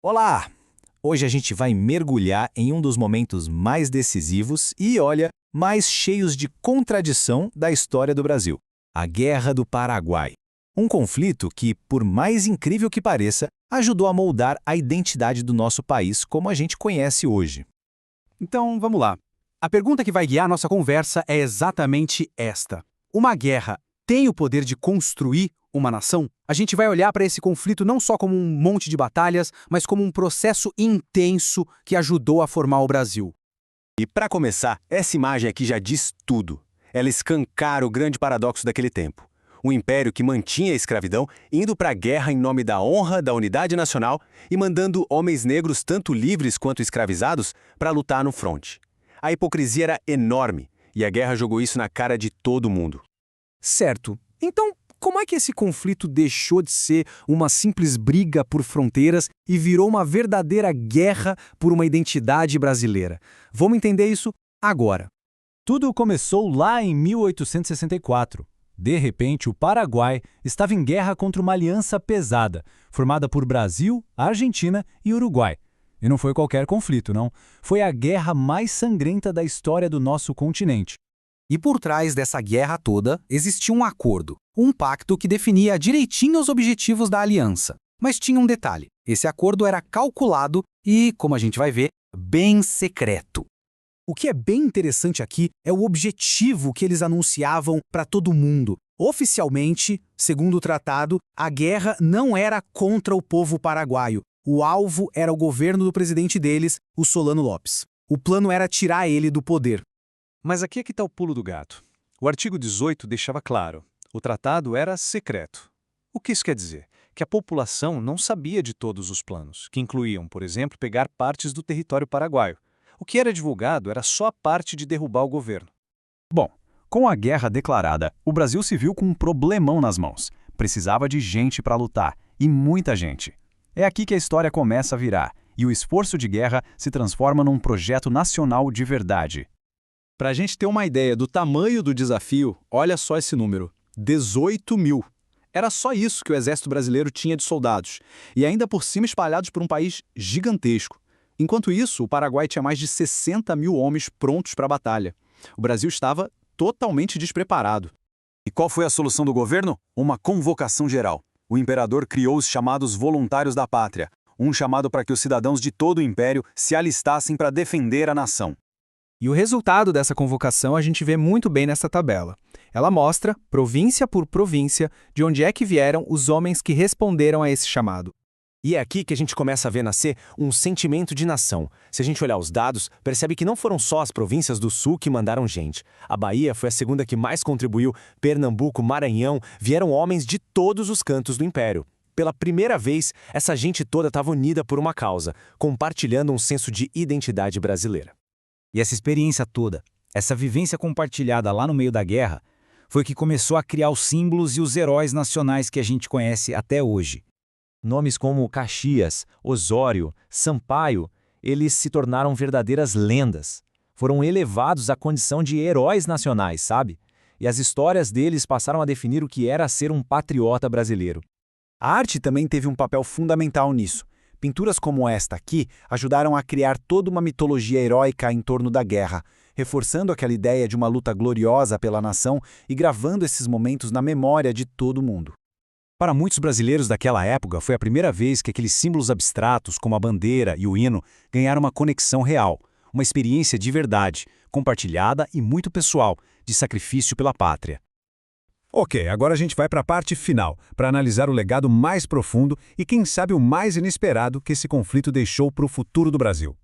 Olá! Hoje a gente vai mergulhar em um dos momentos mais decisivos e, olha, mais cheios de contradição da história do Brasil: a Guerra do Paraguai. Um conflito que, por mais incrível que pareça, ajudou a moldar a identidade do nosso país como a gente conhece hoje. Então, vamos lá. A pergunta que vai guiar nossa conversa é exatamente esta: uma guerra tem o poder de construir uma nação? A gente vai olhar para esse conflito não só como um monte de batalhas, mas como um processo intenso que ajudou a formar o Brasil. E para começar, essa imagem aqui já diz tudo. Ela escancara o grande paradoxo daquele tempo. Um império que mantinha a escravidão, indo para a guerra em nome da honra, da unidade nacional e mandando homens negros, tanto livres quanto escravizados, para lutar no fronte. A hipocrisia era enorme e a guerra jogou isso na cara de todo mundo. Certo. Então, como é que esse conflito deixou de ser uma simples briga por fronteiras e virou uma verdadeira guerra por uma identidade brasileira? Vamos entender isso agora. Tudo começou lá em 1864. De repente, o Paraguai estava em guerra contra uma aliança pesada, formada por Brasil, Argentina e Uruguai. E não foi qualquer conflito, não. Foi a guerra mais sangrenta da história do nosso continente. E por trás dessa guerra toda, existia um acordo, um pacto que definia direitinho os objetivos da aliança. Mas tinha um detalhe: esse acordo era calculado e, como a gente vai ver, bem secreto. O que é bem interessante aqui é o objetivo que eles anunciavam para todo mundo. Oficialmente, segundo o tratado, a guerra não era contra o povo paraguaio. O alvo era o governo do presidente deles, o Solano Lopes. O plano era tirar ele do poder. Mas aqui é que está o pulo do gato. O artigo 18 deixava claro: o tratado era secreto. O que isso quer dizer? Que a população não sabia de todos os planos, que incluíam, por exemplo, pegar partes do território paraguaio. O que era divulgado era só a parte de derrubar o governo. Bom, com a guerra declarada, o Brasil se viu com um problemão nas mãos. Precisava de gente para lutar, e muita gente. É aqui que a história começa a virar, e o esforço de guerra se transforma num projeto nacional de verdade. Para a gente ter uma ideia do tamanho do desafio, olha só esse número: 18 mil. Era só isso que o exército brasileiro tinha de soldados, e ainda por cima espalhados por um país gigantesco. Enquanto isso, o Paraguai tinha mais de 60 mil homens prontos para a batalha. O Brasil estava totalmente despreparado. E qual foi a solução do governo? Uma convocação geral. O imperador criou os chamados Voluntários da Pátria, um chamado para que os cidadãos de todo o império se alistassem para defender a nação. E o resultado dessa convocação a gente vê muito bem nessa tabela. Ela mostra, província por província, de onde é que vieram os homens que responderam a esse chamado. E é aqui que a gente começa a ver nascer um sentimento de nação. Se a gente olhar os dados, percebe que não foram só as províncias do sul que mandaram gente. A Bahia foi a segunda que mais contribuiu, Pernambuco, Maranhão, vieram homens de todos os cantos do Império. Pela primeira vez, essa gente toda estava unida por uma causa, compartilhando um senso de identidade brasileira. E essa experiência toda, essa vivência compartilhada lá no meio da guerra, foi o que começou a criar os símbolos e os heróis nacionais que a gente conhece até hoje. Nomes como Caxias, Osório, Sampaio, eles se tornaram verdadeiras lendas. Foram elevados à condição de heróis nacionais, sabe? E as histórias deles passaram a definir o que era ser um patriota brasileiro. A arte também teve um papel fundamental nisso. Pinturas como esta aqui ajudaram a criar toda uma mitologia heróica em torno da guerra, reforçando aquela ideia de uma luta gloriosa pela nação e gravando esses momentos na memória de todo mundo. Para muitos brasileiros daquela época, foi a primeira vez que aqueles símbolos abstratos, como a bandeira e o hino, ganharam uma conexão real, uma experiência de verdade, compartilhada e muito pessoal, de sacrifício pela pátria. Ok, agora a gente vai para a parte final, para analisar o legado mais profundo e, quem sabe, o mais inesperado que esse conflito deixou para o futuro do Brasil.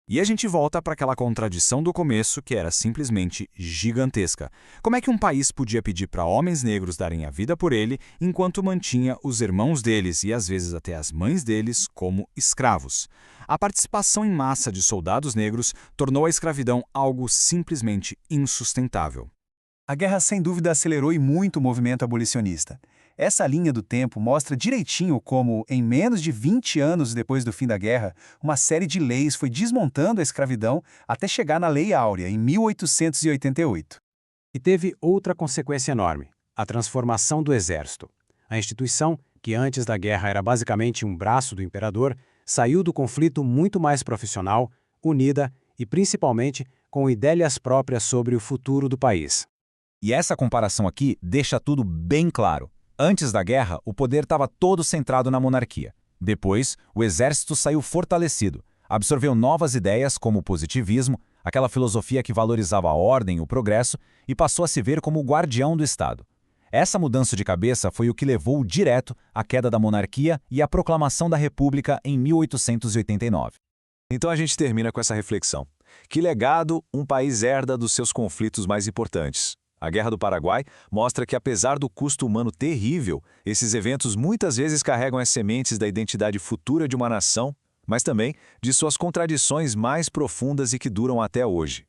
E a gente volta para aquela contradição do começo que era simplesmente gigantesca. Como é que um país podia pedir para homens negros darem a vida por ele, enquanto mantinha os irmãos deles e às vezes até as mães deles como escravos? A participação em massa de soldados negros tornou a escravidão algo simplesmente insustentável. A guerra sem dúvida acelerou e muito o movimento abolicionista. Essa linha do tempo mostra direitinho como, em menos de 20 anos depois do fim da guerra, uma série de leis foi desmontando a escravidão até chegar na Lei Áurea, em 1888. E teve outra consequência enorme: a transformação do exército. A instituição, que antes da guerra era basicamente um braço do imperador, saiu do conflito muito mais profissional, unida e, principalmente, com ideias próprias sobre o futuro do país. E essa comparação aqui deixa tudo bem claro. Antes da guerra, o poder estava todo centrado na monarquia. Depois, o exército saiu fortalecido, absorveu novas ideias como o positivismo, aquela filosofia que valorizava a ordem e o progresso, e passou a se ver como o guardião do Estado. Essa mudança de cabeça foi o que levou direto à queda da monarquia e à proclamação da República em 1889. Então a gente termina com essa reflexão. Que legado um país herda dos seus conflitos mais importantes? A Guerra do Paraguai mostra que, apesar do custo humano terrível, esses eventos muitas vezes carregam as sementes da identidade futura de uma nação, mas também de suas contradições mais profundas e que duram até hoje.